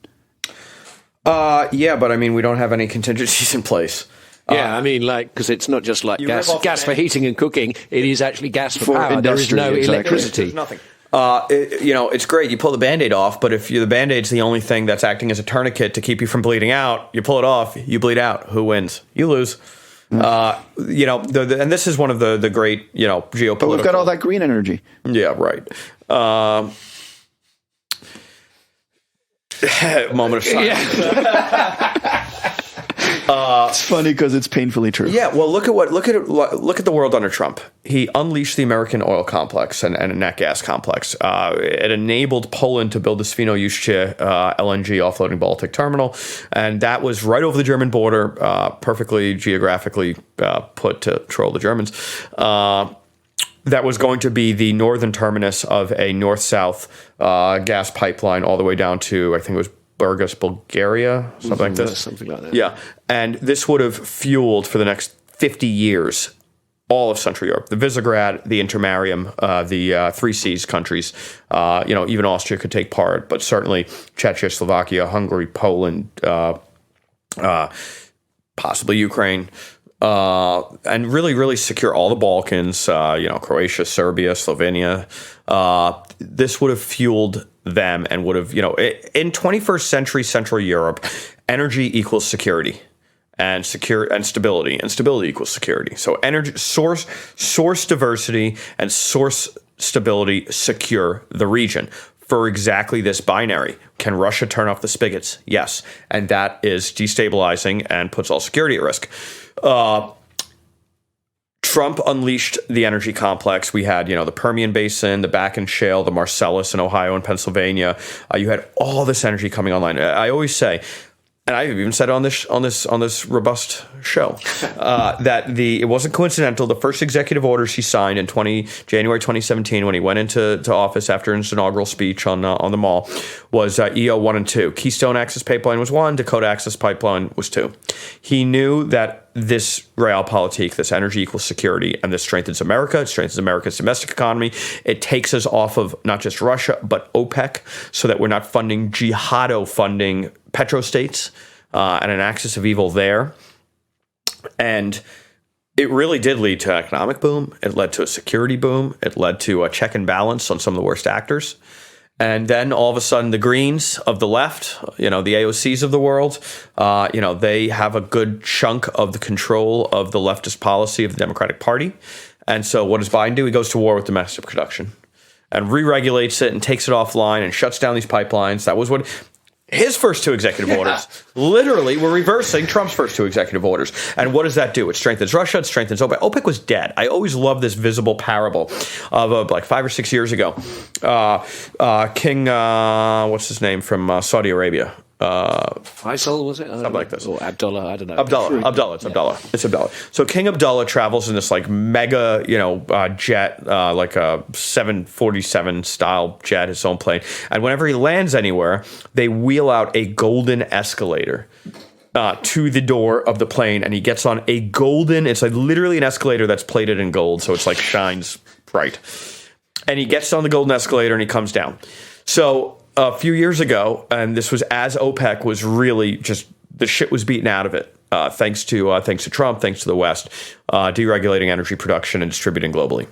Yeah, but I mean, we don't have any contingencies in place. Yeah, because it's not just like gas for heating and cooking. It is actually gas for power. There is no electricity. There's nothing. It's great. You pull the Band-Aid off, but if the Band-Aid's the only thing that's acting as a tourniquet to keep you from bleeding out, you pull it off, you bleed out. Who wins? You lose. And this is one of the great, geopolitical. But we've got all that green energy. Yeah, right. Moment of silence. Yeah. It's funny because it's painfully true. Yeah, well, look at the world under Trump. He unleashed the American oil complex and a nat gas complex. It enabled Poland to build the Świnoujście LNG offloading Baltic terminal, and that was right over the German border, perfectly geographically put to troll the Germans. That was going to be the northern terminus of a north-south gas pipeline all the way down to, I think it was Burgas, Bulgaria, something like this. Something like that. Yeah. And this would have fueled for the next 50 years all of Central Europe, the Visegrad, the Intermarium, the Three Seas countries. Even Austria could take part, but certainly Czechia, Slovakia, Hungary, Poland, possibly Ukraine. And really, really secure all the Balkans, Croatia, Serbia, Slovenia. This would have fueled them and would have, in 21st century Central Europe, energy equals security. and stability, and stability equals security. So energy source diversity and source stability secure the region. For exactly this binary. Can Russia turn off the spigots? Yes. And that is destabilizing and puts all security at risk. Trump unleashed the energy complex. We had, the Permian Basin, the Bakken Shale, the Marcellus in Ohio and Pennsylvania. You had all this energy coming online. I always say, and I've even said on this robust show that it wasn't coincidental. The first executive orders he signed in January 2017, when he went into office after his inaugural speech on the Mall, was EO 1 and 2. Keystone Access Pipeline was 1. Dakota Access Pipeline was 2. He knew that this realpolitik, this energy equals security, and this strengthens America. It strengthens America's domestic economy. It takes us off of not just Russia, but OPEC, so that we're not funding jihado-funding petrostates and an axis of evil there. And it really did lead to an economic boom. It led to a security boom. It led to a check and balance on some of the worst actors. And then all of a sudden, the Greens of the left, the AOCs of the world, they have a good chunk of the control of the leftist policy of the Democratic Party. And so what does Biden do? He goes to war with domestic production and re-regulates it and takes it offline and shuts down these pipelines. That was what his first 2 executive orders literally were reversing Trump's first 2 executive orders. And what does that do? It strengthens Russia. It strengthens OPEC. OPEC was dead. I always loved this visible parable of like 5 or 6 years ago. King, what's his name from Saudi Arabia? Faisal, was it? Something like this. Or Abdullah, I don't know. Abdullah. It's Abdullah. It's Abdullah. So King Abdullah travels in this like mega, jet, like a 747 style jet, his own plane. And whenever he lands anywhere, they wheel out a golden escalator to the door of the plane, and he gets on a golden. It's like literally an escalator that's plated in gold, so it's like shines bright. And he gets on the golden escalator and he comes down. So a few years ago, and this was as OPEC was really just the shit was beaten out of it, thanks to Trump, thanks to the West, deregulating energy production and distributing globally.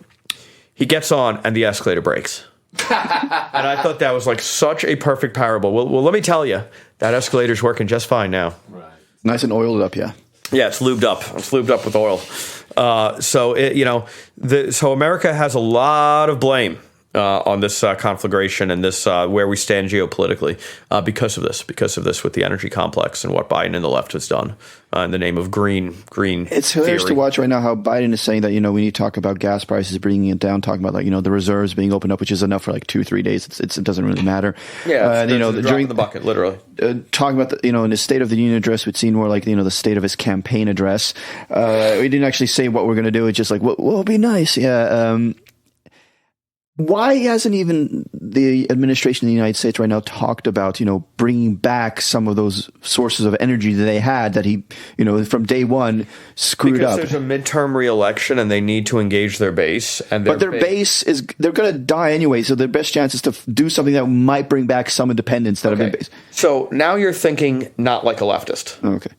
He gets on, and the escalator breaks. And I thought that was like such a perfect parable. Well, let me tell you, that escalator's working just fine now. Right. Nice and oiled up, yeah. Yeah, it's lubed up. It's lubed up with oil. So America has a lot of blame on this conflagration and this where we stand geopolitically because of this with the energy complex and what Biden and the left has done in the name of green. It's hilarious to watch right now how Biden is saying that we need to talk about gas prices, bringing it down, talking about the reserves being opened up, which is enough for like 2-3 days. It doesn't really matter. Yeah, during the bucket, literally. Talking about in his State of the Union address, we'd seen more like the state of his campaign address. We didn't actually say what we're going to do. It's just like what will be nice. Yeah. Why hasn't even the administration in the United States right now talked about, bringing back some of those sources of energy that they had that he, from day one screwed up? Because there's a midterm re-election and they need to engage their base. But their base is, they're going to die anyway. So their best chance is to do something that might bring back some independence that have been based. So now you're thinking not like a leftist. Okay.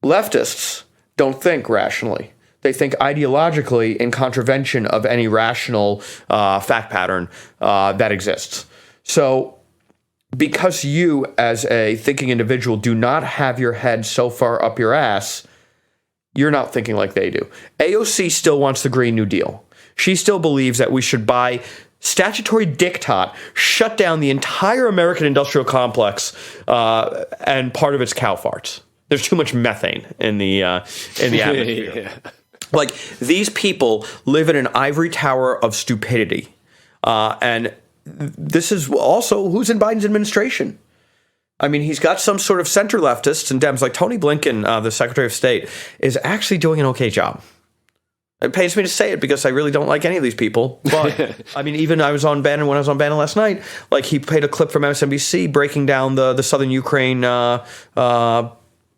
Leftists don't think rationally. They think ideologically in contravention of any rational fact pattern that exists. So because you, as a thinking individual, do not have your head so far up your ass, you're not thinking like they do. AOC still wants the Green New Deal. She still believes that we should buy statutory diktat, shut down the entire American industrial complex and part of its cow farts. There's too much methane in the atmosphere. Yeah. Like, these people live in an ivory tower of stupidity. And this is also who's in Biden's administration. I mean, he's got some sort of center leftists and Dems, like Tony Blinken, the Secretary of State, is actually doing an okay job. It pains me to say it because I really don't like any of these people. But, I mean, even when I was on Bannon last night, like, he played a clip from MSNBC breaking down the southern Ukraine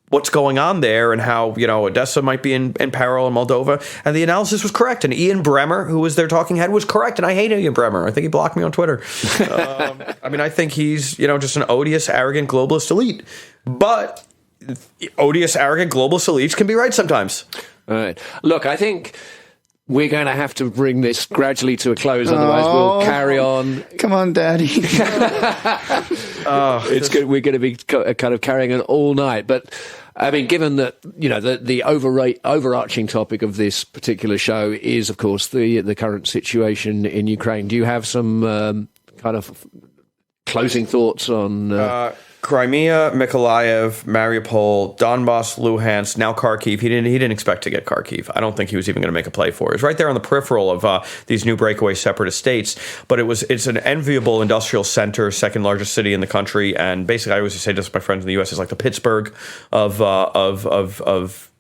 what's going on there and how, Odessa might be in peril in Moldova. And the analysis was correct. And Ian Bremmer, who was their talking head, was correct. And I hate Ian Bremmer. I think he blocked me on Twitter. I think he's, just an odious, arrogant globalist elite. But odious, arrogant globalist elites can be right sometimes. All right. Look, I think we're going to have to bring this gradually to a close, otherwise we'll carry on. Come on, Daddy. It's good. We're going to be kind of carrying on all night. But I mean, given that the overarching topic of this particular show is, of course, the current situation in Ukraine. Do you have some kind of closing thoughts on? Crimea, Mykolaiv, Mariupol, Donbass, Luhansk, now Kharkiv. He didn't expect to get Kharkiv. I don't think he was even going to make a play for it. It's right there on the peripheral of these new breakaway separatist states. But it's an enviable industrial center, second largest city in the country, and basically I always say this to my friends in the U.S. It's like the Pittsburgh of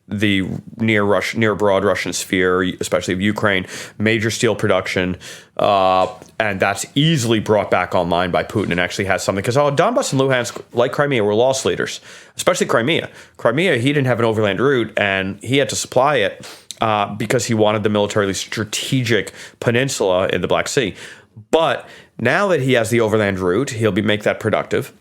the near broad Russian sphere, especially of Ukraine, major steel production, and that's easily brought back online by Putin and actually has something. Because Donbass and Luhansk, like Crimea, were loss leaders, especially Crimea. Crimea, he didn't have an overland route, and he had to supply it because he wanted the militarily strategic peninsula in the Black Sea. But now that he has the overland route, he'll make that productive.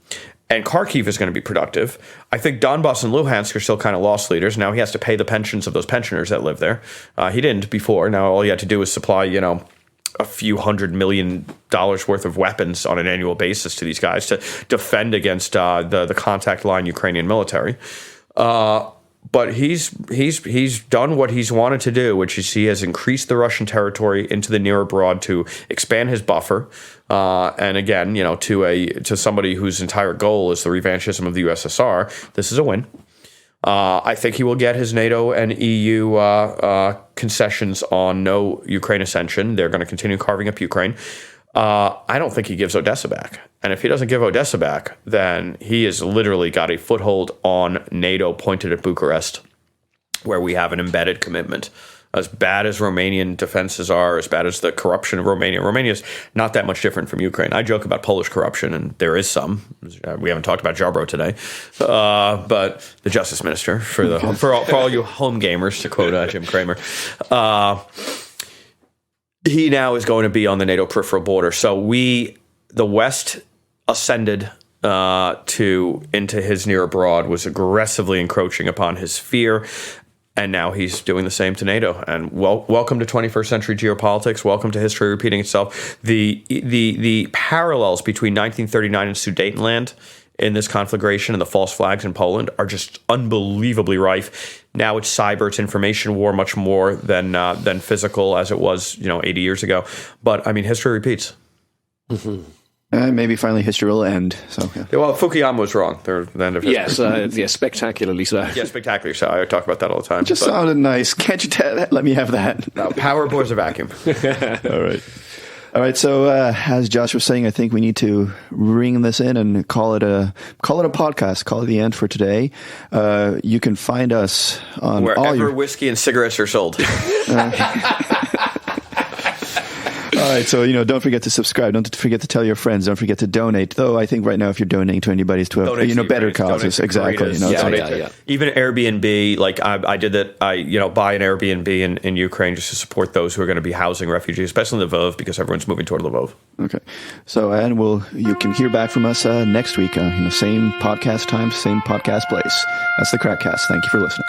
And Kharkiv is going to be productive. I think Donbass and Luhansk are still kind of loss leaders. Now he has to pay the pensions of those pensioners that live there. He didn't before. Now all he had to do was supply, a few $100 million worth of weapons on an annual basis to these guys to defend against the contact line Ukrainian military. But he's done what he's wanted to do, which is he has increased the Russian territory into the near abroad to expand his buffer. And again, to somebody whose entire goal is the revanchism of the USSR, this is a win. I think he will get his NATO and EU concessions on no Ukraine ascension. They're going to continue carving up Ukraine. I don't think he gives Odessa back. And if he doesn't give Odessa back, then he has literally got a foothold on NATO pointed at Bucharest, where we have an embedded commitment. As bad as Romanian defenses are, as bad as the corruption of Romania is not that much different from Ukraine. I joke about Polish corruption, and there is some. We haven't talked about Jabro today, but the justice minister, for all you home gamers, to quote Jim Cramer, he now is going to be on the NATO peripheral border. So the West ascended into his near abroad, was aggressively encroaching upon his sphere. And now he's doing the same to NATO. And welcome to 21st century geopolitics. Welcome to history repeating itself. The parallels between 1939 and Sudetenland in this conflagration and the false flags in Poland are just unbelievably rife. Now it's cyber, it's information war much more than physical as it was 80 years ago. But I mean, history repeats. Mm-hmm. Maybe finally history will end. So yeah. Well, Fukuyama was wrong. They're the end of history. Yes, spectacularly so. Yeah, spectacularly so. I talk about that all the time. It just sounded nice. Can't you let me have that? No, power bores a vacuum. All right. So as Josh was saying, I think we need to ring this in and call it a podcast. Call it the end for today. You can find us on wherever whiskey and cigarettes are sold. All right, so don't forget to subscribe. Don't forget to tell your friends. Don't forget to donate. Though I think right now, if you're donating to anybody, to better causes. Exactly. Even Airbnb, like I did that. I buy an Airbnb in Ukraine just to support those who are going to be housing refugees, especially in Lvov, because everyone's moving toward Lvov. Okay, so and you can hear back from us next week. Same podcast time, same podcast place. That's the KrakCast. Thank you for listening.